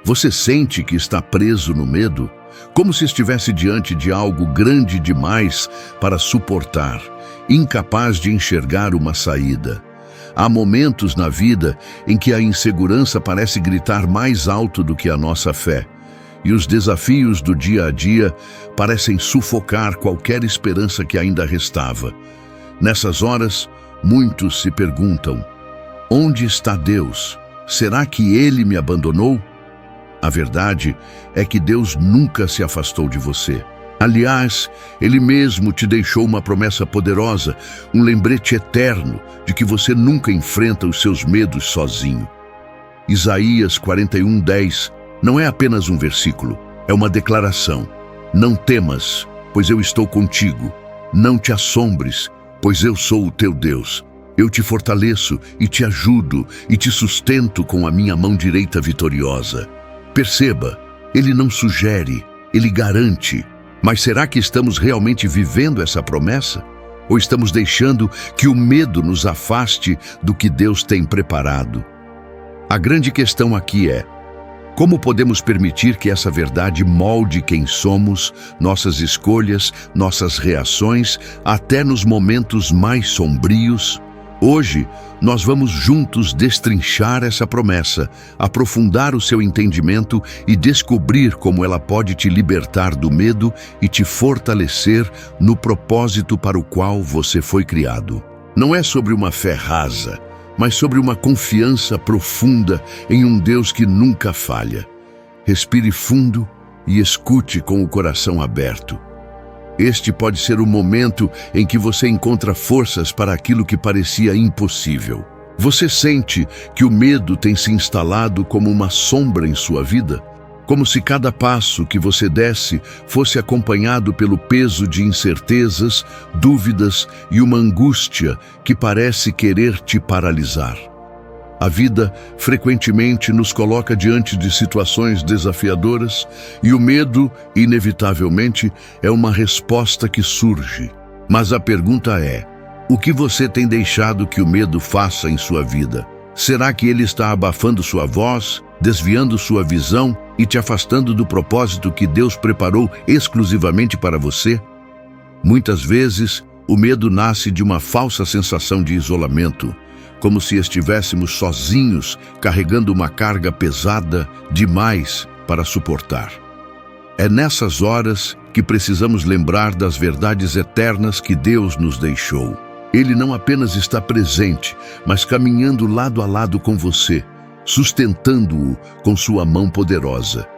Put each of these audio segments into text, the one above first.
Você sente que está preso no medo, como se estivesse diante de algo grande demais para suportar, incapaz de enxergar uma saída. Há momentos na vida em que a insegurança parece gritar mais alto do que a nossa fé, e os desafios do dia a dia parecem sufocar qualquer esperança que ainda restava. Nessas horas, muitos se perguntam: onde está Deus? Será que Ele me abandonou? A verdade é que Deus nunca se afastou de você. Aliás, Ele mesmo te deixou uma promessa poderosa, um lembrete eterno de que você nunca enfrenta os seus medos sozinho. Isaías 41:10 não é apenas um versículo, é uma declaração. Não temas, pois eu estou contigo. Não te assombres, pois eu sou o teu Deus. Eu te fortaleço e te ajudo e te sustento com a minha mão direita vitoriosa. Perceba, Ele não sugere, Ele garante. Mas será que estamos realmente vivendo essa promessa? Ou estamos deixando que o medo nos afaste do que Deus tem preparado? A grande questão aqui é: como podemos permitir que essa verdade molde quem somos, nossas escolhas, nossas reações, até nos momentos mais sombrios? Hoje, nós vamos juntos destrinchar essa promessa, aprofundar o seu entendimento e descobrir como ela pode te libertar do medo e te fortalecer no propósito para o qual você foi criado. Não é sobre uma fé rasa, mas sobre uma confiança profunda em um Deus que nunca falha. Respire fundo e escute com o coração aberto. Este pode ser o momento em que você encontra forças para aquilo que parecia impossível. Você sente que o medo tem se instalado como uma sombra em sua vida? Como se cada passo que você desse fosse acompanhado pelo peso de incertezas, dúvidas e uma angústia que parece querer te paralisar. A vida frequentemente nos coloca diante de situações desafiadoras e o medo, inevitavelmente, é uma resposta que surge. Mas a pergunta é: o que você tem deixado que o medo faça em sua vida? Será que ele está abafando sua voz, desviando sua visão e te afastando do propósito que Deus preparou exclusivamente para você? Muitas vezes, o medo nasce de uma falsa sensação de isolamento, como se estivéssemos sozinhos, carregando uma carga pesada demais para suportar. É nessas horas que precisamos lembrar das verdades eternas que Deus nos deixou. Ele não apenas está presente, mas caminhando lado a lado com você, sustentando-o com sua mão poderosa.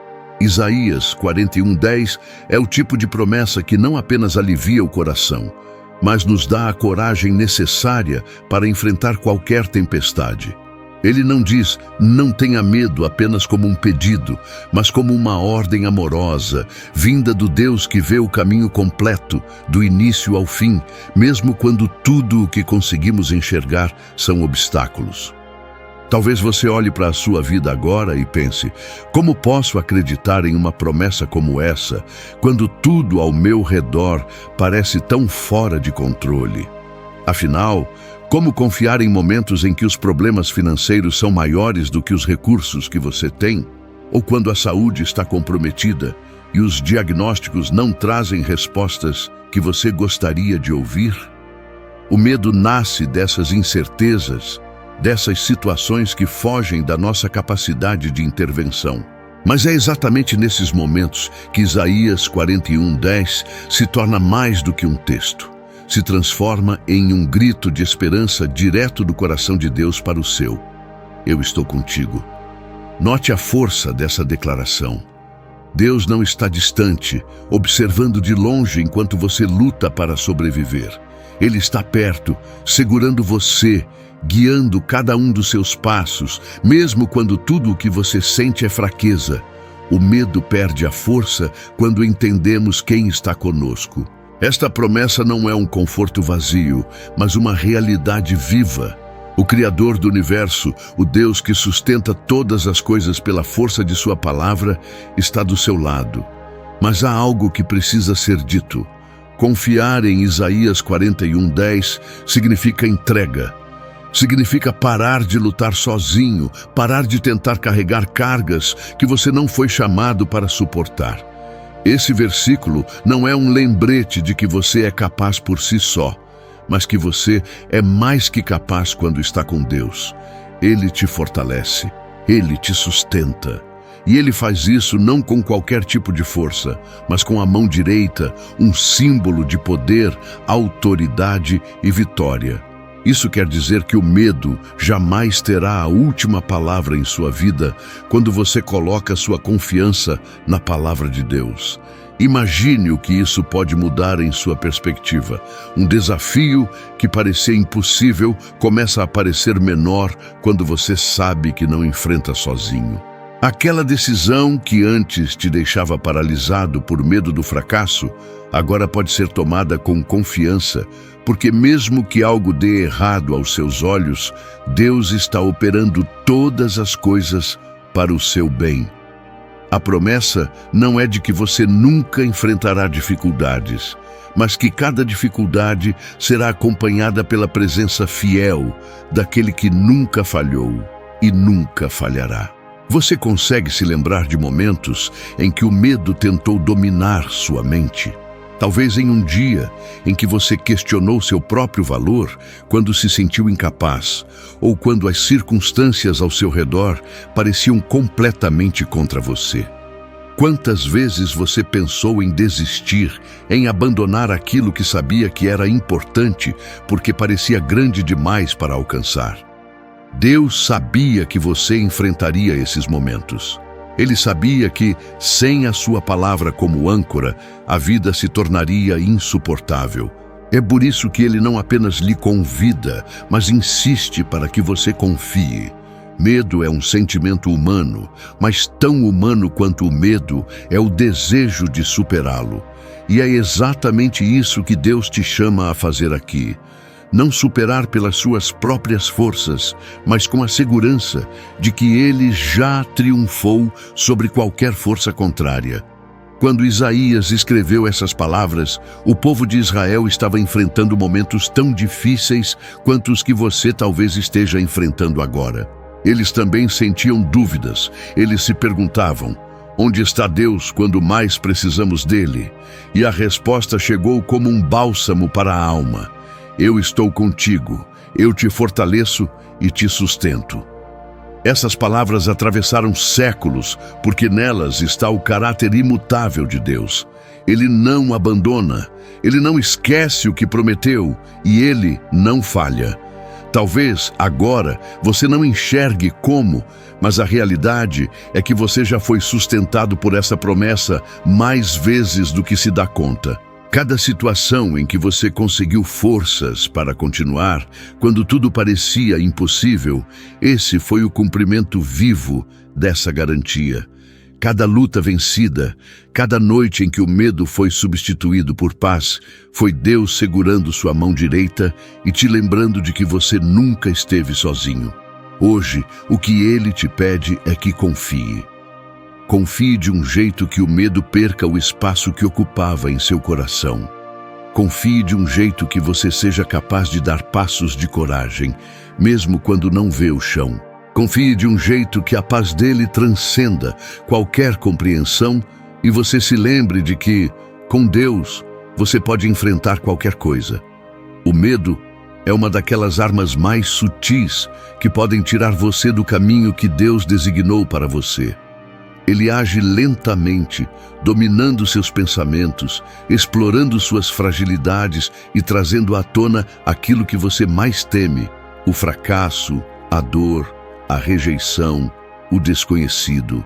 Isaías 41:10 é o tipo de promessa que não apenas alivia o coração, mas nos dá a coragem necessária para enfrentar qualquer tempestade. Ele não diz "não tenha medo" apenas como um pedido, mas como uma ordem amorosa, vinda do Deus que vê o caminho completo, do início ao fim, mesmo quando tudo o que conseguimos enxergar são obstáculos. Talvez você olhe para a sua vida agora e pense: como posso acreditar em uma promessa como essa, quando tudo ao meu redor parece tão fora de controle? Afinal, como confiar em momentos em que os problemas financeiros são maiores do que os recursos que você tem? Ou quando a saúde está comprometida e os diagnósticos não trazem respostas que você gostaria de ouvir? O medo nasce dessas incertezas, dessas situações que fogem da nossa capacidade de intervenção. Mas é exatamente nesses momentos que Isaías 41:10 se torna mais do que um texto. Se transforma em um grito de esperança direto do coração de Deus para o seu. Eu estou contigo. Note a força dessa declaração. Deus não está distante, observando de longe enquanto você luta para sobreviver. Ele está perto, segurando você, guiando cada um dos seus passos, mesmo quando tudo o que você sente é fraqueza. O medo perde a força quando entendemos quem está conosco. Esta promessa não é um conforto vazio, mas uma realidade viva. O Criador do universo, o Deus que sustenta todas as coisas pela força de sua palavra, está do seu lado. Mas há algo que precisa ser dito. Confiar em Isaías 41:10 significa entrega. Significa parar de lutar sozinho, parar de tentar carregar cargas que você não foi chamado para suportar. Esse versículo não é um lembrete de que você é capaz por si só, mas que você é mais que capaz quando está com Deus. Ele te fortalece, Ele te sustenta. E Ele faz isso não com qualquer tipo de força, mas com a mão direita, um símbolo de poder, autoridade e vitória. Isso quer dizer que o medo jamais terá a última palavra em sua vida quando você coloca sua confiança na palavra de Deus. Imagine o que isso pode mudar em sua perspectiva. Um desafio que parecia impossível começa a parecer menor quando você sabe que não enfrenta sozinho. Aquela decisão que antes te deixava paralisado por medo do fracasso, agora pode ser tomada com confiança, porque mesmo que algo dê errado aos seus olhos, Deus está operando todas as coisas para o seu bem. A promessa não é de que você nunca enfrentará dificuldades, mas que cada dificuldade será acompanhada pela presença fiel daquele que nunca falhou e nunca falhará. Você consegue se lembrar de momentos em que o medo tentou dominar sua mente? Talvez em um dia em que você questionou seu próprio valor quando se sentiu incapaz, ou quando as circunstâncias ao seu redor pareciam completamente contra você. Quantas vezes você pensou em desistir, em abandonar aquilo que sabia que era importante porque parecia grande demais para alcançar? Deus sabia que você enfrentaria esses momentos. Ele sabia que, sem a sua palavra como âncora, a vida se tornaria insuportável. É por isso que Ele não apenas lhe convida, mas insiste para que você confie. Medo é um sentimento humano, mas tão humano quanto o medo é o desejo de superá-lo. E é exatamente isso que Deus te chama a fazer aqui. Não superar pelas suas próprias forças, mas com a segurança de que Ele já triunfou sobre qualquer força contrária. Quando Isaías escreveu essas palavras, o povo de Israel estava enfrentando momentos tão difíceis quanto os que você talvez esteja enfrentando agora. Eles também sentiam dúvidas. Eles se perguntavam: onde está Deus quando mais precisamos dele? E a resposta chegou como um bálsamo para a alma: eu estou contigo, eu te fortaleço e te sustento. Essas palavras atravessaram séculos, porque nelas está o caráter imutável de Deus. Ele não abandona, Ele não esquece o que prometeu e Ele não falha. Talvez agora você não enxergue como, mas a realidade é que você já foi sustentado por essa promessa mais vezes do que se dá conta. Cada situação em que você conseguiu forças para continuar, quando tudo parecia impossível, esse foi o cumprimento vivo dessa garantia. Cada luta vencida, cada noite em que o medo foi substituído por paz, foi Deus segurando sua mão direita e te lembrando de que você nunca esteve sozinho. Hoje, o que Ele te pede é que confie. Confie de um jeito que o medo perca o espaço que ocupava em seu coração. Confie de um jeito que você seja capaz de dar passos de coragem, mesmo quando não vê o chão. Confie de um jeito que a paz dele transcenda qualquer compreensão e você se lembre de que, com Deus, você pode enfrentar qualquer coisa. O medo é uma daquelas armas mais sutis que podem tirar você do caminho que Deus designou para você. Ele age lentamente, dominando seus pensamentos, explorando suas fragilidades e trazendo à tona aquilo que você mais teme: o fracasso, a dor, a rejeição, o desconhecido.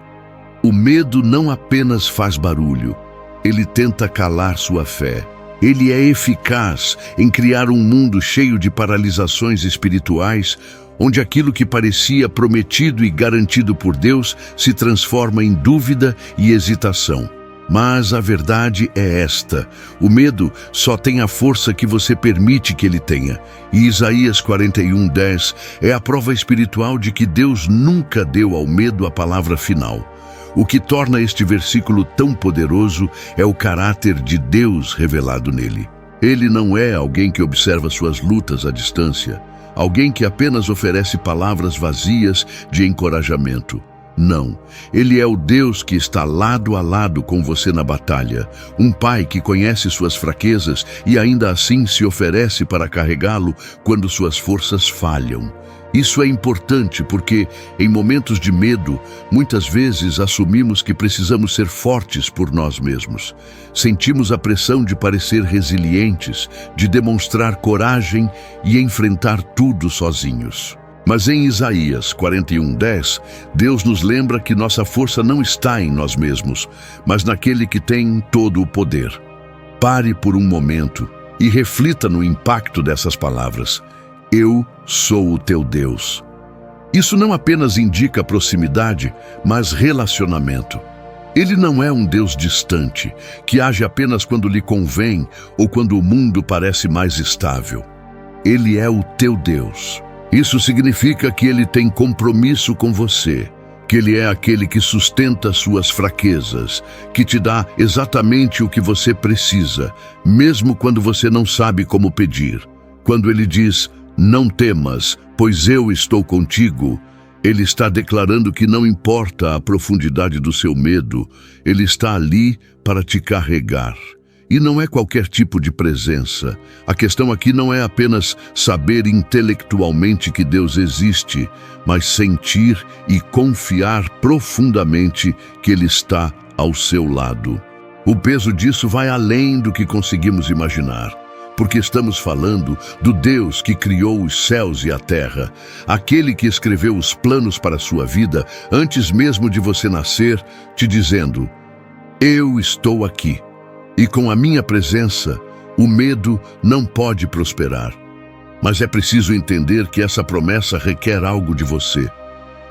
O medo não apenas faz barulho, ele tenta calar sua fé. Ele é eficaz em criar um mundo cheio de paralisações espirituais, onde aquilo que parecia prometido e garantido por Deus se transforma em dúvida e hesitação. Mas a verdade é esta: o medo só tem a força que você permite que ele tenha. E Isaías 41:10 é a prova espiritual de que Deus nunca deu ao medo a palavra final. O que torna este versículo tão poderoso é o caráter de Deus revelado nele. Ele não é alguém que observa suas lutas à distância. alguém que apenas oferece palavras vazias de encorajamento. Não, Ele é o Deus que está lado a lado com você na batalha, um pai que conhece suas fraquezas e ainda assim se oferece para carregá-lo quando suas forças falham. Isso é importante porque, em momentos de medo, muitas vezes assumimos que precisamos ser fortes por nós mesmos. Sentimos a pressão de parecer resilientes, de demonstrar coragem e enfrentar tudo sozinhos. Mas em Isaías 41:10, Deus nos lembra que nossa força não está em nós mesmos, mas naquele que tem todo o poder. Pare por um momento e reflita no impacto dessas palavras. Eu sou o teu Deus. Isso não apenas indica proximidade, mas relacionamento. Ele não é um Deus distante, que age apenas quando lhe convém ou quando o mundo parece mais estável. Ele é o teu Deus. Isso significa que Ele tem compromisso com você, que Ele é aquele que sustenta suas fraquezas, que te dá exatamente o que você precisa, mesmo quando você não sabe como pedir. Quando Ele diz, não temas, pois eu estou contigo, Ele está declarando que não importa a profundidade do seu medo, Ele está ali para te carregar. E não é qualquer tipo de presença. A questão aqui não é apenas saber intelectualmente que Deus existe, mas sentir e confiar profundamente que Ele está ao seu lado. O peso disso vai além do que conseguimos imaginar, porque estamos falando do Deus que criou os céus e a terra, aquele que escreveu os planos para a sua vida antes mesmo de você nascer, te dizendo, eu estou aqui. E com a minha presença, o medo não pode prosperar. Mas é preciso entender que essa promessa requer algo de você.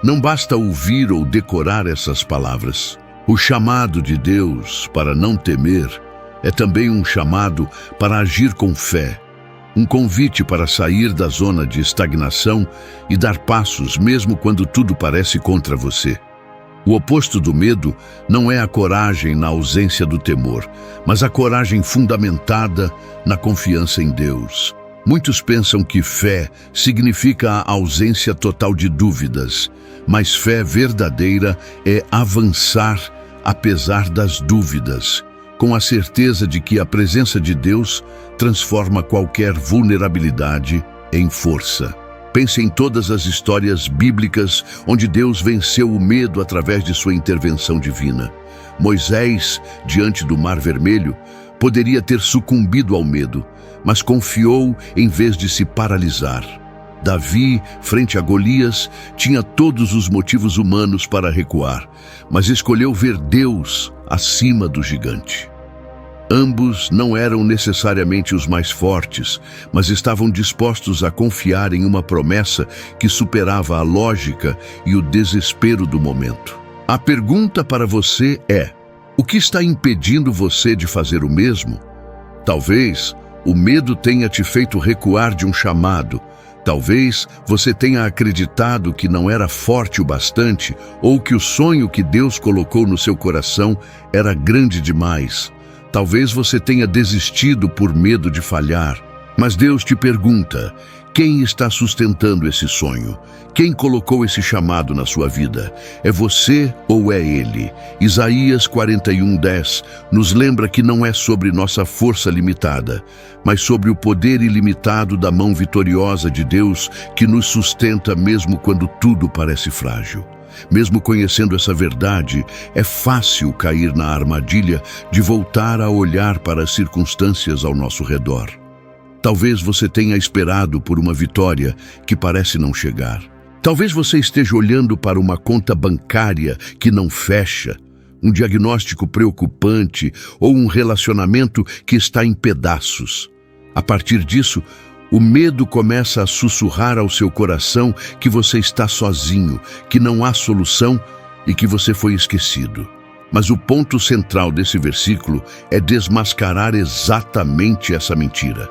Não basta ouvir ou decorar essas palavras. O chamado de Deus para não temer é também um chamado para agir com fé. Um convite para sair da zona de estagnação e dar passos mesmo quando tudo parece contra você. O oposto do medo não é a coragem na ausência do temor, mas a coragem fundamentada na confiança em Deus. Muitos pensam que fé significa a ausência total de dúvidas, mas fé verdadeira é avançar apesar das dúvidas, com a certeza de que a presença de Deus transforma qualquer vulnerabilidade em força. Pense em todas as histórias bíblicas onde Deus venceu o medo através de sua intervenção divina. Moisés, diante do Mar Vermelho, poderia ter sucumbido ao medo, mas confiou em vez de se paralisar. Davi, frente a Golias, tinha todos os motivos humanos para recuar, mas escolheu ver Deus acima do gigante. Ambos não eram necessariamente os mais fortes, mas estavam dispostos a confiar em uma promessa que superava a lógica e o desespero do momento. A pergunta para você é: o que está impedindo você de fazer o mesmo? Talvez o medo tenha te feito recuar de um chamado. Talvez você tenha acreditado que não era forte o bastante ou que o sonho que Deus colocou no seu coração era grande demais. Talvez você tenha desistido por medo de falhar, mas Deus te pergunta, quem está sustentando esse sonho? Quem colocou esse chamado na sua vida? É você ou é Ele? Isaías 41:10 nos lembra que não é sobre nossa força limitada, mas sobre o poder ilimitado da mão vitoriosa de Deus que nos sustenta mesmo quando tudo parece frágil. Mesmo conhecendo essa verdade, é fácil cair na armadilha de voltar a olhar para as circunstâncias ao nosso redor. Talvez você tenha esperado por uma vitória que parece não chegar. Talvez você esteja olhando para uma conta bancária que não fecha, um diagnóstico preocupante ou um relacionamento que está em pedaços. A partir disso, o medo começa a sussurrar ao seu coração que você está sozinho, que não há solução e que você foi esquecido. Mas o ponto central desse versículo é desmascarar exatamente essa mentira.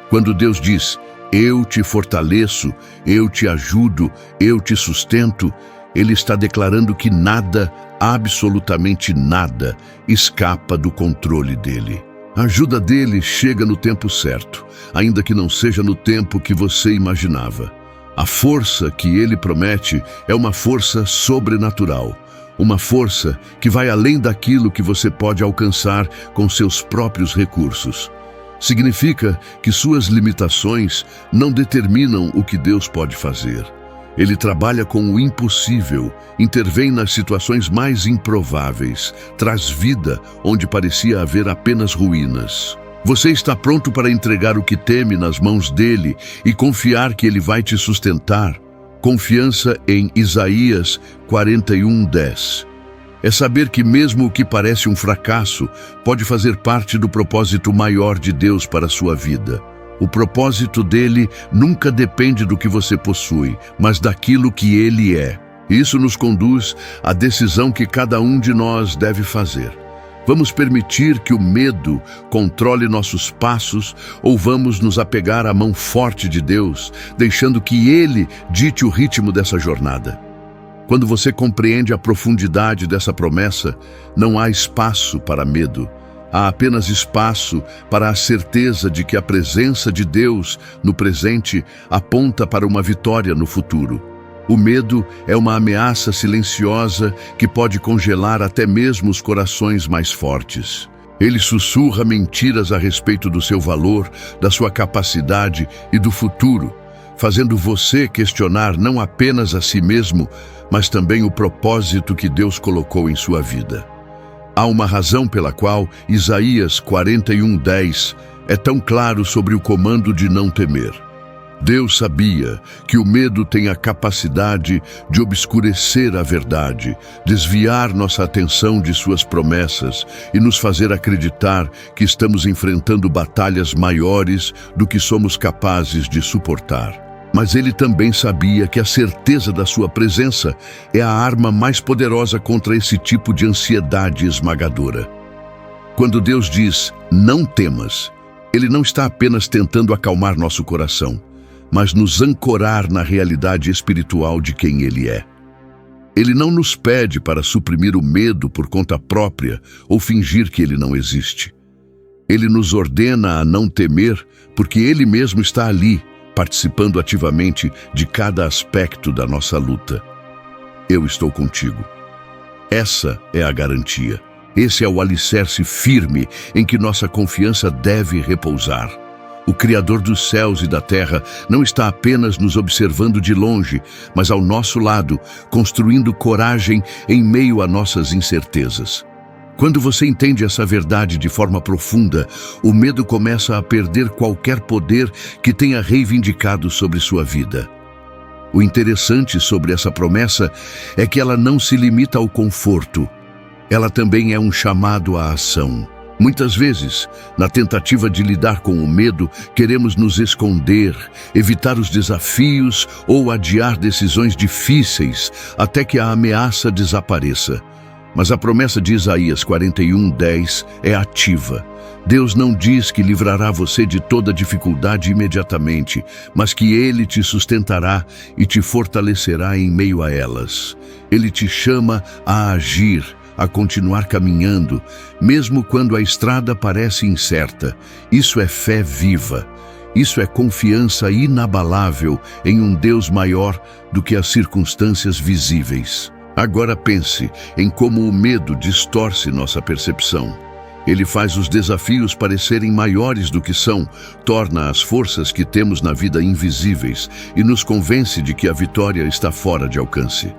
Quando Deus diz, eu te fortaleço, eu te ajudo, eu te sustento, Ele está declarando que nada, absolutamente nada, escapa do controle dele. A ajuda dele chega no tempo certo, ainda que não seja no tempo que você imaginava. A força que ele promete é uma força sobrenatural, uma força que vai além daquilo que você pode alcançar com seus próprios recursos. Significa que suas limitações não determinam o que Deus pode fazer. Ele trabalha com o impossível, intervém nas situações mais improváveis, traz vida onde parecia haver apenas ruínas. Você está pronto para entregar o que teme nas mãos dele e confiar que ele vai te sustentar? Confiança em Isaías 41:10. É saber que mesmo o que parece um fracasso pode fazer parte do propósito maior de Deus para a sua vida. O propósito dele nunca depende do que você possui, mas daquilo que ele é. Isso nos conduz à decisão que cada um de nós deve fazer. Vamos permitir que o medo controle nossos passos ou vamos nos apegar à mão forte de Deus, deixando que ele dite o ritmo dessa jornada? Quando você compreende a profundidade dessa promessa, não há espaço para medo. Há apenas espaço para a certeza de que a presença de Deus no presente aponta para uma vitória no futuro. O medo é uma ameaça silenciosa que pode congelar até mesmo os corações mais fortes. Ele sussurra mentiras a respeito do seu valor, da sua capacidade e do futuro, fazendo você questionar não apenas a si mesmo, mas também o propósito que Deus colocou em sua vida. Há uma razão pela qual Isaías 41:10 é tão claro sobre o comando de não temer. Deus sabia que o medo tem a capacidade de obscurecer a verdade, desviar nossa atenção de suas promessas e nos fazer acreditar que estamos enfrentando batalhas maiores do que somos capazes de suportar. Mas ele também sabia que a certeza da sua presença é a arma mais poderosa contra esse tipo de ansiedade esmagadora. Quando Deus diz, não temas, ele não está apenas tentando acalmar nosso coração, mas nos ancorar na realidade espiritual de quem ele é. Ele não nos pede para suprimir o medo por conta própria ou fingir que ele não existe. Ele nos ordena a não temer porque ele mesmo está ali, participando ativamente de cada aspecto da nossa luta. Eu estou contigo. Essa é a garantia. Esse é o alicerce firme em que nossa confiança deve repousar. O Criador dos céus e da terra não está apenas nos observando de longe, mas ao nosso lado, construindo coragem em meio a nossas incertezas. Quando você entende essa verdade de forma profunda, o medo começa a perder qualquer poder que tenha reivindicado sobre sua vida. O interessante sobre essa promessa é que ela não se limita ao conforto. Ela também é um chamado à ação. Muitas vezes, na tentativa de lidar com o medo, queremos nos esconder, evitar os desafios ou adiar decisões difíceis até que a ameaça desapareça. Mas a promessa de Isaías 41:10 é ativa. Deus não diz que livrará você de toda dificuldade imediatamente, mas que Ele te sustentará e te fortalecerá em meio a elas. Ele te chama a agir, a continuar caminhando, mesmo quando a estrada parece incerta. Isso é fé viva. Isso é confiança inabalável em um Deus maior do que as circunstâncias visíveis. Agora pense em como o medo distorce nossa percepção. Ele faz os desafios parecerem maiores do que são, torna as forças que temos na vida invisíveis e nos convence de que a vitória está fora de alcance.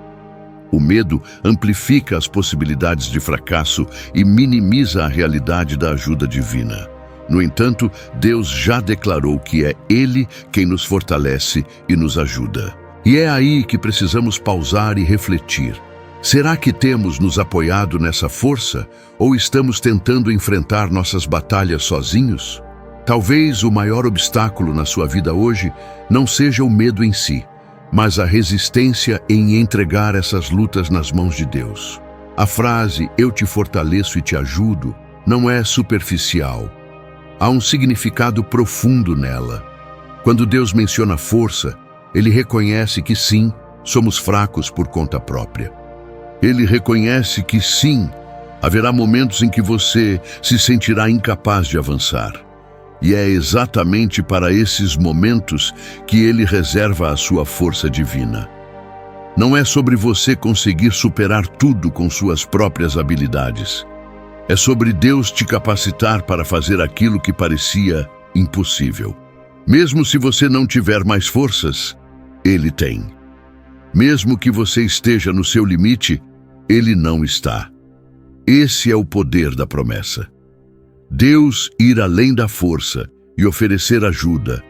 O medo amplifica as possibilidades de fracasso e minimiza a realidade da ajuda divina. No entanto, Deus já declarou que é Ele quem nos fortalece e nos ajuda. E é aí que precisamos pausar e refletir. Será que temos nos apoiado nessa força ou estamos tentando enfrentar nossas batalhas sozinhos? Talvez o maior obstáculo na sua vida hoje não seja o medo em si, mas a resistência em entregar essas lutas nas mãos de Deus. A frase "eu te fortaleço e te ajudo" não é superficial. Há um significado profundo nela. Quando Deus menciona força, Ele reconhece que sim, somos fracos por conta própria. Ele reconhece que sim, haverá momentos em que você se sentirá incapaz de avançar. E é exatamente para esses momentos que Ele reserva a sua força divina. Não é sobre você conseguir superar tudo com suas próprias habilidades. É sobre Deus te capacitar para fazer aquilo que parecia impossível. Mesmo se você não tiver mais forças, Ele tem. Mesmo que você esteja no seu limite, Ele não está. Esse é o poder da promessa. Deus ir além da força e oferecer ajuda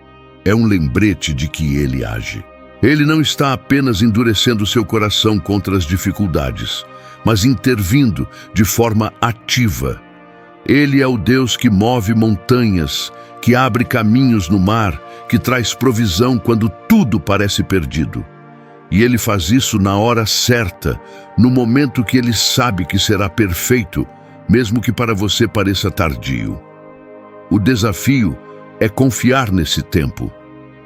é um lembrete de que Ele age. Ele não está apenas endurecendo seu coração contra as dificuldades, mas intervindo de forma ativa. Ele é o Deus que move montanhas, que abre caminhos no mar, que traz provisão quando tudo parece perdido. E Ele faz isso na hora certa, no momento que Ele sabe que será perfeito, mesmo que para você pareça tardio. O desafio é confiar nesse tempo.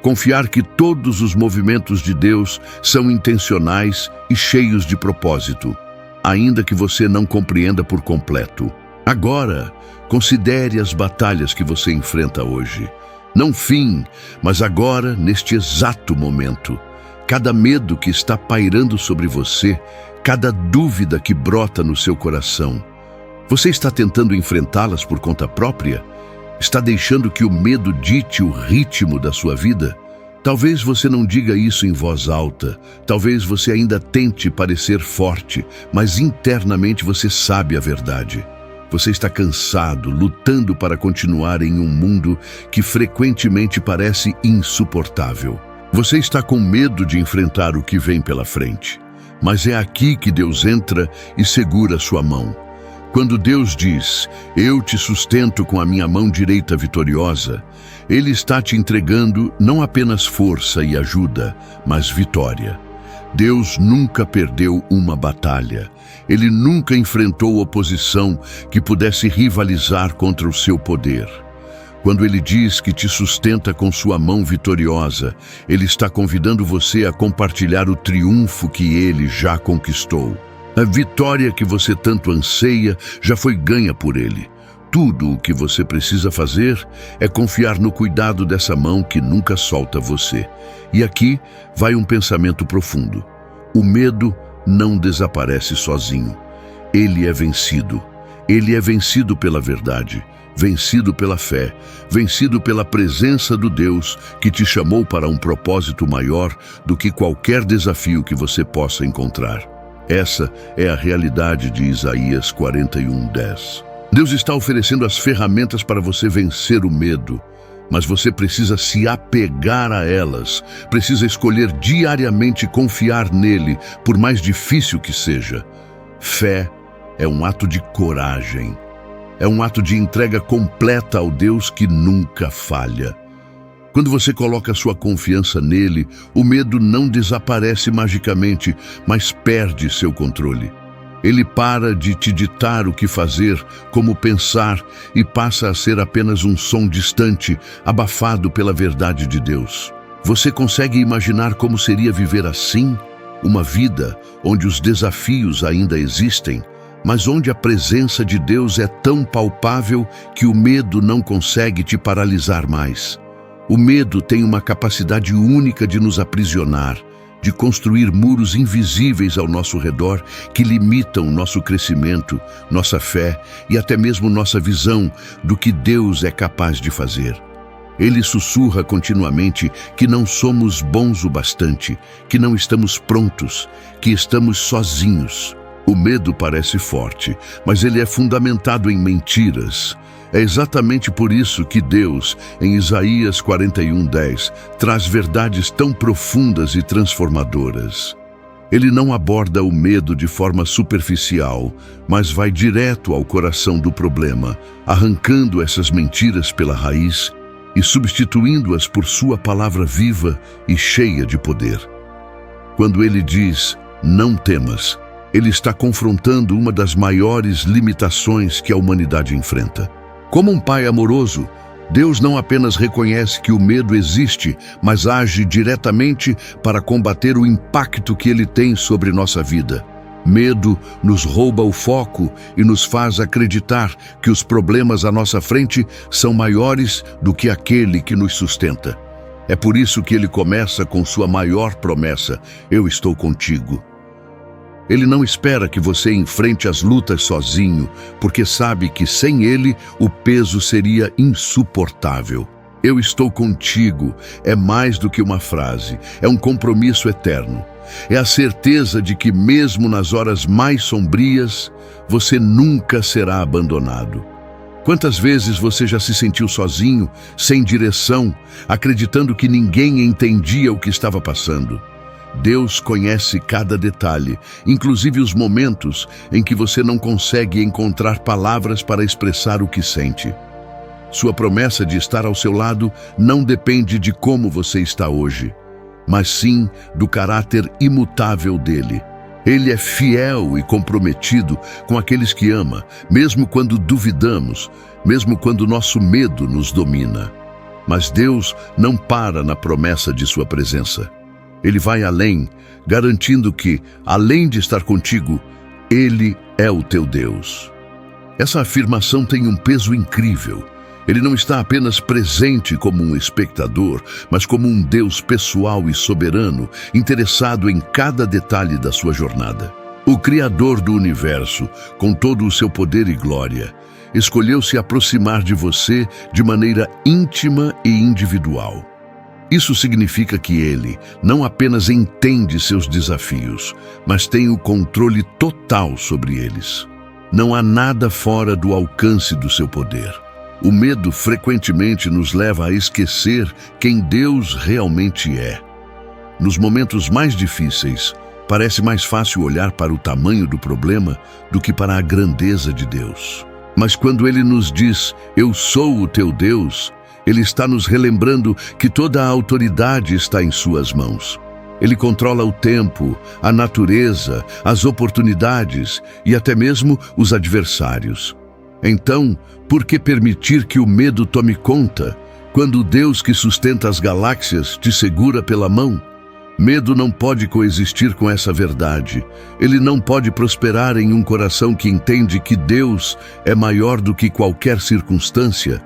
Confiar que todos os movimentos de Deus são intencionais e cheios de propósito, ainda que você não compreenda por completo. Agora, considere as batalhas que você enfrenta hoje. Não fim, mas agora, neste exato momento. Cada medo que está pairando sobre você, cada dúvida que brota no seu coração. Você está tentando enfrentá-las por conta própria? Está deixando que o medo dite o ritmo da sua vida? Talvez você não diga isso em voz alta, talvez você ainda tente parecer forte, mas internamente você sabe a verdade. Você está cansado, lutando para continuar em um mundo que frequentemente parece insuportável. Você está com medo de enfrentar o que vem pela frente, mas é aqui que Deus entra e segura sua mão. Quando Deus diz, eu te sustento com a minha mão direita vitoriosa, Ele está te entregando não apenas força e ajuda, mas vitória. Deus nunca perdeu uma batalha. Ele nunca enfrentou oposição que pudesse rivalizar contra o seu poder. Quando Ele diz que te sustenta com sua mão vitoriosa, Ele está convidando você a compartilhar o triunfo que Ele já conquistou. A vitória que você tanto anseia já foi ganha por Ele. Tudo o que você precisa fazer é confiar no cuidado dessa mão que nunca solta você. E aqui vai um pensamento profundo. O medo não desaparece sozinho. Ele é vencido. Ele é vencido pela verdade, vencido pela fé, vencido pela presença do Deus que te chamou para um propósito maior do que qualquer desafio que você possa encontrar. Essa é a realidade de Isaías 41:10. Deus está oferecendo as ferramentas para você vencer o medo, mas você precisa se apegar a elas, precisa escolher diariamente confiar nele, por mais difícil que seja. Fé é um ato de coragem, é um ato de entrega completa ao Deus que nunca falha. Quando você coloca sua confiança nele, o medo não desaparece magicamente, mas perde seu controle. Ele para de te ditar o que fazer, como pensar, e passa a ser apenas um som distante, abafado pela verdade de Deus. Você consegue imaginar como seria viver assim? Uma vida onde os desafios ainda existem, mas onde a presença de Deus é tão palpável que o medo não consegue te paralisar mais. O medo tem uma capacidade única de nos aprisionar, de construir muros invisíveis ao nosso redor que limitam nosso crescimento, nossa fé e até mesmo nossa visão do que Deus é capaz de fazer. Ele sussurra continuamente que não somos bons o bastante, que não estamos prontos, que estamos sozinhos. O medo parece forte, mas ele é fundamentado em mentiras. É exatamente por isso que Deus, em Isaías 41:10, traz verdades tão profundas e transformadoras. Ele não aborda o medo de forma superficial, mas vai direto ao coração do problema, arrancando essas mentiras pela raiz e substituindo-as por sua palavra viva e cheia de poder. Quando ele diz, não temas, ele está confrontando uma das maiores limitações que a humanidade enfrenta. Como um pai amoroso, Deus não apenas reconhece que o medo existe, mas age diretamente para combater o impacto que ele tem sobre nossa vida. Medo nos rouba o foco e nos faz acreditar que os problemas à nossa frente são maiores do que aquele que nos sustenta. É por isso que ele começa com sua maior promessa: eu estou contigo. Ele não espera que você enfrente as lutas sozinho, porque sabe que sem ele o peso seria insuportável. Eu estou contigo é mais do que uma frase, é um compromisso eterno. É a certeza de que mesmo nas horas mais sombrias, você nunca será abandonado. Quantas vezes você já se sentiu sozinho, sem direção, acreditando que ninguém entendia o que estava passando? Deus conhece cada detalhe, inclusive os momentos em que você não consegue encontrar palavras para expressar o que sente. Sua promessa de estar ao seu lado não depende de como você está hoje, mas sim do caráter imutável dele. Ele é fiel e comprometido com aqueles que ama, mesmo quando duvidamos, mesmo quando nosso medo nos domina. Mas Deus não para na promessa de sua presença. Ele vai além, garantindo que, além de estar contigo, Ele é o teu Deus. Essa afirmação tem um peso incrível. Ele não está apenas presente como um espectador, mas como um Deus pessoal e soberano, interessado em cada detalhe da sua jornada. O Criador do universo, com todo o seu poder e glória, escolheu se aproximar de você de maneira íntima e individual. Isso significa que Ele não apenas entende seus desafios, mas tem o controle total sobre eles. Não há nada fora do alcance do seu poder. O medo frequentemente nos leva a esquecer quem Deus realmente é. Nos momentos mais difíceis, parece mais fácil olhar para o tamanho do problema do que para a grandeza de Deus. Mas quando Ele nos diz, eu sou o teu Deus, Ele está nos relembrando que toda a autoridade está em suas mãos. Ele controla o tempo, a natureza, as oportunidades e até mesmo os adversários. Então, por que permitir que o medo tome conta, quando o Deus que sustenta as galáxias te segura pela mão? Medo não pode coexistir com essa verdade. Ele não pode prosperar em um coração que entende que Deus é maior do que qualquer circunstância.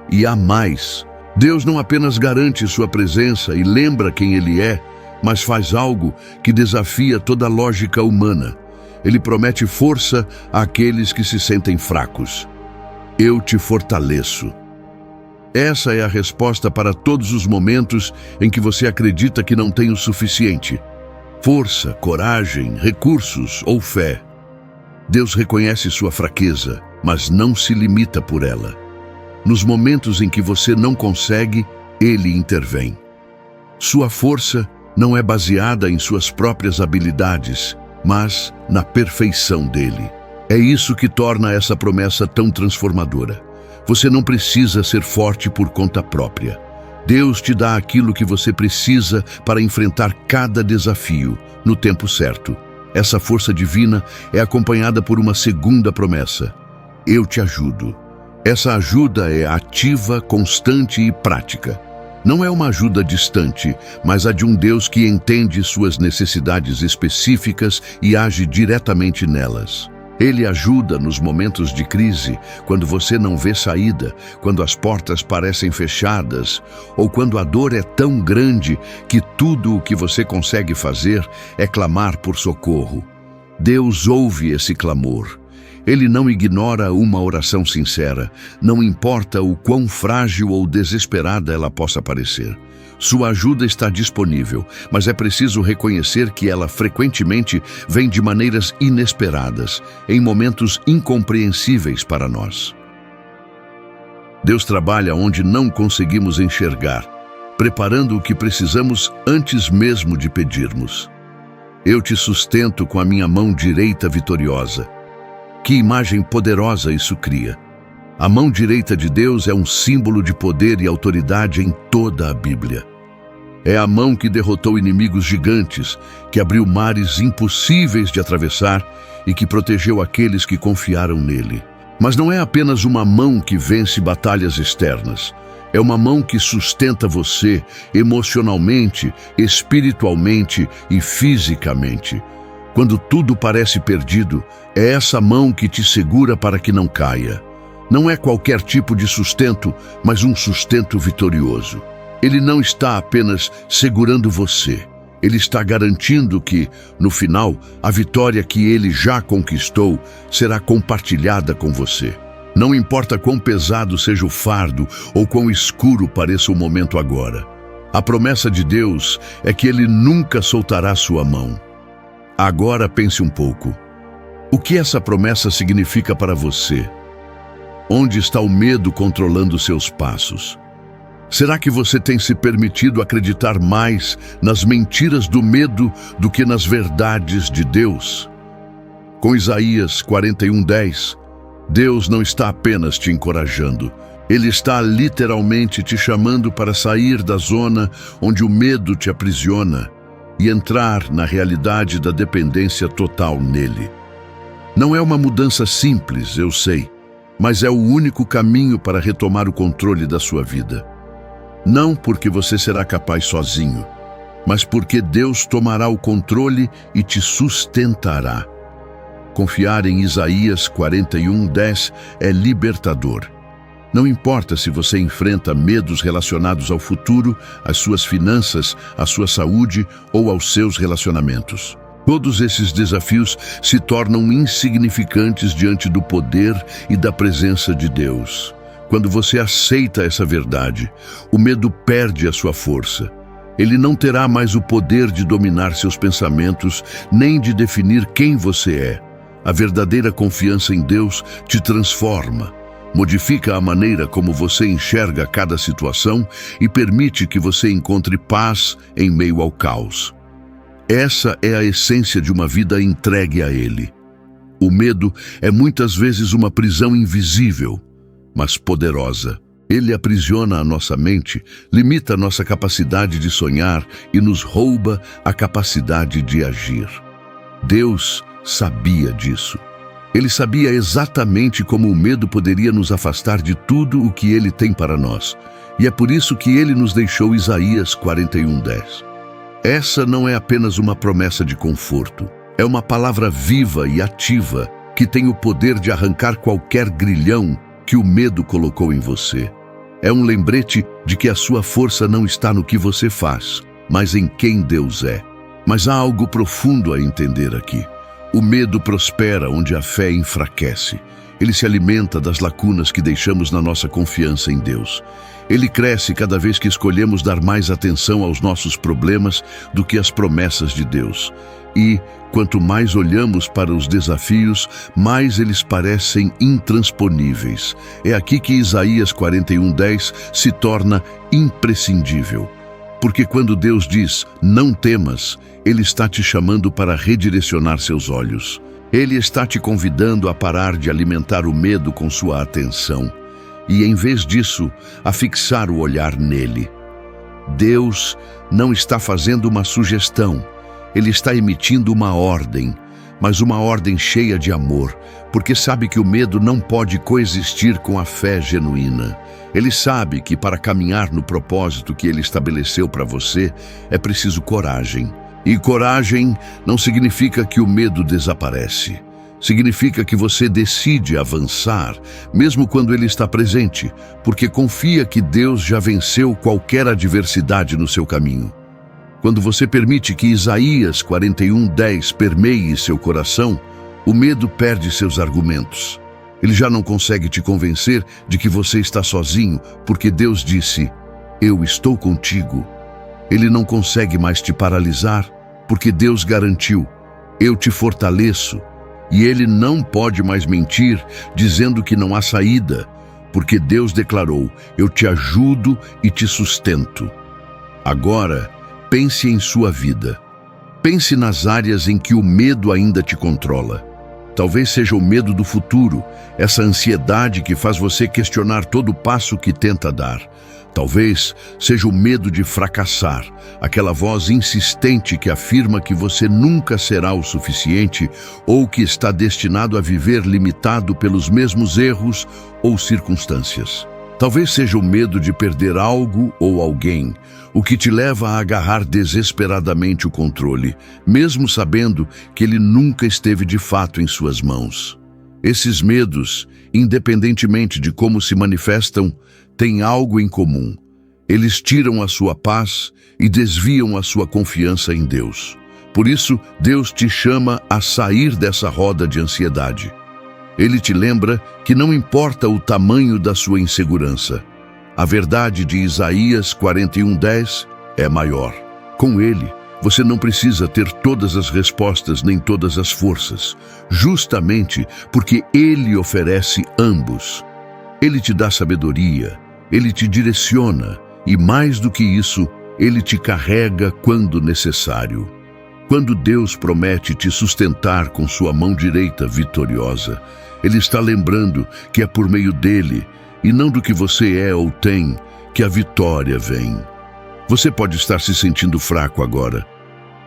E há mais. Deus não apenas garante sua presença e lembra quem Ele é, mas faz algo que desafia toda a lógica humana. Ele promete força àqueles que se sentem fracos. Eu te fortaleço. Essa é a resposta para todos os momentos em que você acredita que não tem o suficiente. Força, coragem, recursos ou fé. Deus reconhece sua fraqueza, mas não se limita por ela. Nos momentos em que você não consegue, Ele intervém. Sua força não é baseada em suas próprias habilidades, mas na perfeição dele. É isso que torna essa promessa tão transformadora. Você não precisa ser forte por conta própria. Deus te dá aquilo que você precisa para enfrentar cada desafio, no tempo certo. Essa força divina é acompanhada por uma segunda promessa. Eu te ajudo. Essa ajuda é ativa, constante e prática. Não é uma ajuda distante, mas a de um Deus que entende suas necessidades específicas e age diretamente nelas. Ele ajuda nos momentos de crise, quando você não vê saída, quando as portas parecem fechadas, ou quando a dor é tão grande que tudo o que você consegue fazer é clamar por socorro. Deus ouve esse clamor. Ele não ignora uma oração sincera, não importa o quão frágil ou desesperada ela possa parecer. Sua ajuda está disponível, mas é preciso reconhecer que ela frequentemente vem de maneiras inesperadas, em momentos incompreensíveis para nós. Deus trabalha onde não conseguimos enxergar, preparando o que precisamos antes mesmo de pedirmos. Eu te sustento com a minha mão direita vitoriosa. Que imagem poderosa isso cria! A mão direita de Deus é um símbolo de poder e autoridade em toda a Bíblia. É a mão que derrotou inimigos gigantes, que abriu mares impossíveis de atravessar e que protegeu aqueles que confiaram nele. Mas não é apenas uma mão que vence batalhas externas. É uma mão que sustenta você emocionalmente, espiritualmente e fisicamente. Quando tudo parece perdido, é essa mão que te segura para que não caia. Não é qualquer tipo de sustento, mas um sustento vitorioso. Ele não está apenas segurando você. Ele está garantindo que, no final, a vitória que ele já conquistou será compartilhada com você. Não importa quão pesado seja o fardo ou quão escuro pareça o momento agora. A promessa de Deus é que Ele nunca soltará sua mão. Agora pense um pouco. O que essa promessa significa para você? Onde está o medo controlando seus passos? Será que você tem se permitido acreditar mais nas mentiras do medo do que nas verdades de Deus? Com Isaías 41:10, Deus não está apenas te encorajando. Ele está literalmente te chamando para sair da zona onde o medo te aprisiona e entrar na realidade da dependência total nele. Não é uma mudança simples, eu sei, mas é o único caminho para retomar o controle da sua vida. Não porque você será capaz sozinho, mas porque Deus tomará o controle e te sustentará. Confiar em Isaías 41:10 é libertador. Não importa se você enfrenta medos relacionados ao futuro, às suas finanças, à sua saúde ou aos seus relacionamentos. Todos esses desafios se tornam insignificantes diante do poder e da presença de Deus. Quando você aceita essa verdade, o medo perde a sua força. Ele não terá mais o poder de dominar seus pensamentos, nem de definir quem você é. A verdadeira confiança em Deus te transforma, modifica a maneira como você enxerga cada situação e permite que você encontre paz em meio ao caos. Essa é a essência de uma vida entregue a Ele. O medo é muitas vezes uma prisão invisível, mas poderosa. Ele aprisiona a nossa mente, limita a nossa capacidade de sonhar e nos rouba a capacidade de agir. Deus sabia disso. Ele sabia exatamente como o medo poderia nos afastar de tudo o que Ele tem para nós. E é por isso que Ele nos deixou Isaías 41:10. Essa não é apenas uma promessa de conforto. É uma palavra viva e ativa que tem o poder de arrancar qualquer grilhão que o medo colocou em você. É um lembrete de que a sua força não está no que você faz, mas em quem Deus é. Mas há algo profundo a entender aqui. O medo prospera onde a fé enfraquece. Ele se alimenta das lacunas que deixamos na nossa confiança em Deus. Ele cresce cada vez que escolhemos dar mais atenção aos nossos problemas do que às promessas de Deus. E, quanto mais olhamos para os desafios, mais eles parecem intransponíveis. É aqui que Isaías 41:10 se torna imprescindível. Porque quando Deus diz, não temas, Ele está te chamando para redirecionar seus olhos. Ele está te convidando a parar de alimentar o medo com sua atenção e, em vez disso, a fixar o olhar nele. Deus não está fazendo uma sugestão, Ele está emitindo uma ordem, mas uma ordem cheia de amor, porque sabe que o medo não pode coexistir com a fé genuína. Ele sabe que para caminhar no propósito que Ele estabeleceu para você, é preciso coragem. E coragem não significa que o medo desaparece. Significa que você decide avançar, mesmo quando ele está presente, porque confia que Deus já venceu qualquer adversidade no seu caminho. Quando você permite que Isaías 41:10 permeie seu coração, o medo perde seus argumentos. Ele já não consegue te convencer de que você está sozinho, porque Deus disse, eu estou contigo. Ele não consegue mais te paralisar, porque Deus garantiu, eu te fortaleço. E Ele não pode mais mentir, dizendo que não há saída, porque Deus declarou, eu te ajudo e te sustento. Agora, pense em sua vida. Pense nas áreas em que o medo ainda te controla. Talvez seja o medo do futuro, essa ansiedade que faz você questionar todo passo que tenta dar. Talvez seja o medo de fracassar, aquela voz insistente que afirma que você nunca será o suficiente ou que está destinado a viver limitado pelos mesmos erros ou circunstâncias. Talvez seja o medo de perder algo ou alguém, o que te leva a agarrar desesperadamente o controle, mesmo sabendo que ele nunca esteve de fato em suas mãos. Esses medos, independentemente de como se manifestam, têm algo em comum. Eles tiram a sua paz e desviam a sua confiança em Deus. Por isso, Deus te chama a sair dessa roda de ansiedade. Ele te lembra que não importa o tamanho da sua insegurança. A verdade de Isaías 41:10 é maior. Com ele, você não precisa ter todas as respostas nem todas as forças, justamente porque ele oferece ambos. Ele te dá sabedoria, ele te direciona e, mais do que isso, ele te carrega quando necessário. Quando Deus promete te sustentar com sua mão direita vitoriosa, Ele está lembrando que é por meio dele, e não do que você é ou tem, que a vitória vem. Você pode estar se sentindo fraco agora,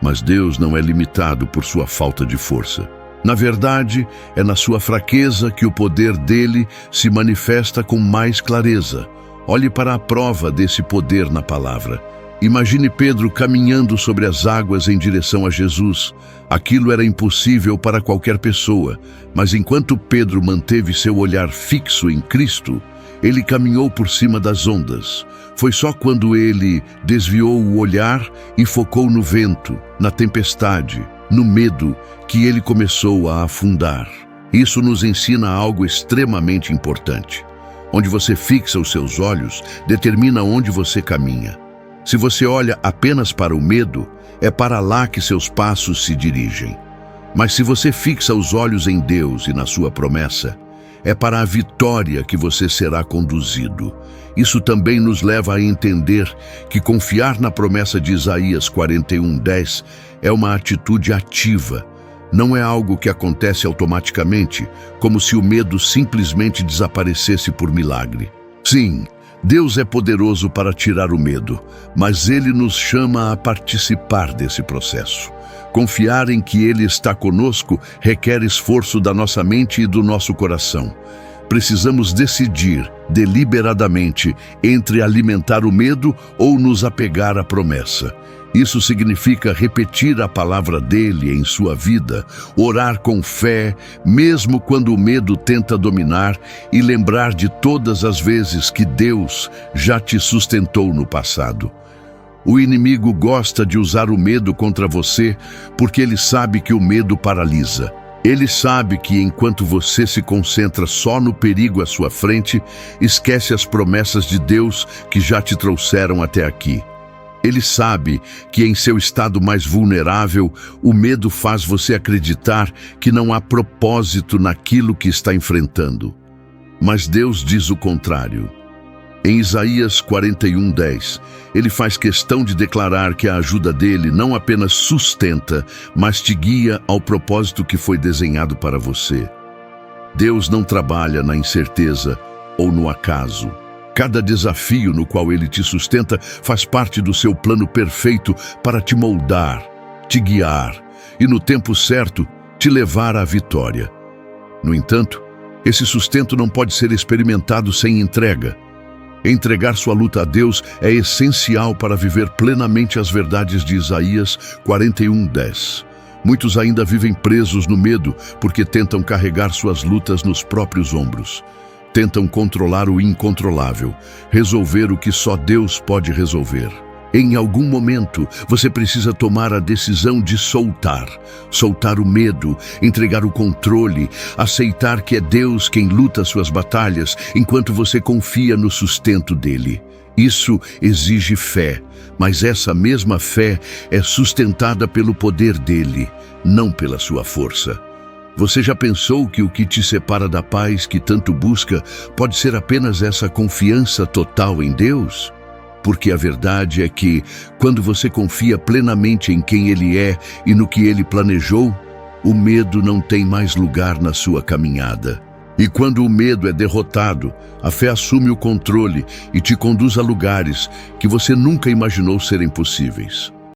mas Deus não é limitado por sua falta de força. Na verdade, é na sua fraqueza que o poder dele se manifesta com mais clareza. Olhe para a prova desse poder na palavra. Imagine Pedro caminhando sobre as águas em direção a Jesus. Aquilo era impossível para qualquer pessoa, mas enquanto Pedro manteve seu olhar fixo em Cristo, ele caminhou por cima das ondas. Foi só quando ele desviou o olhar e focou no vento, na tempestade, no medo, que ele começou a afundar. Isso nos ensina algo extremamente importante. Onde você fixa os seus olhos, determina onde você caminha. Se você olha apenas para o medo, é para lá que seus passos se dirigem. Mas se você fixa os olhos em Deus e na sua promessa, é para a vitória que você será conduzido. Isso também nos leva a entender que confiar na promessa de Isaías 41:10 é uma atitude ativa. Não é algo que acontece automaticamente, como se o medo simplesmente desaparecesse por milagre. Sim, Deus é poderoso para tirar o medo, mas Ele nos chama a participar desse processo. Confiar em que Ele está conosco requer esforço da nossa mente e do nosso coração. Precisamos decidir deliberadamente entre alimentar o medo ou nos apegar à promessa. Isso significa repetir a palavra dele em sua vida, orar com fé, mesmo quando o medo tenta dominar, e lembrar de todas as vezes que Deus já te sustentou no passado. O inimigo gosta de usar o medo contra você porque ele sabe que o medo paralisa. Ele sabe que enquanto você se concentra só no perigo à sua frente, esquece as promessas de Deus que já te trouxeram até aqui. Ele sabe que em seu estado mais vulnerável, o medo faz você acreditar que não há propósito naquilo que está enfrentando. Mas Deus diz o contrário. Em Isaías 41:10, ele faz questão de declarar que a ajuda dele não apenas sustenta, mas te guia ao propósito que foi desenhado para você. Deus não trabalha na incerteza ou no acaso. Cada desafio no qual Ele te sustenta faz parte do seu plano perfeito para te moldar, te guiar e, no tempo certo, te levar à vitória. No entanto, esse sustento não pode ser experimentado sem entrega. Entregar sua luta a Deus é essencial para viver plenamente as verdades de Isaías 41:10. Muitos ainda vivem presos no medo porque tentam carregar suas lutas nos próprios ombros. Tentam controlar o incontrolável, resolver o que só Deus pode resolver. Em algum momento, você precisa tomar a decisão de soltar o medo, entregar o controle, aceitar que é Deus quem luta suas batalhas, enquanto você confia no sustento dele. Isso exige fé, mas essa mesma fé é sustentada pelo poder dele, não pela sua força. Você já pensou que o que te separa da paz que tanto busca pode ser apenas essa confiança total em Deus? Porque a verdade é que, quando você confia plenamente em quem Ele é e no que Ele planejou, o medo não tem mais lugar na sua caminhada. E quando o medo é derrotado, a fé assume o controle e te conduz a lugares que você nunca imaginou serem possíveis.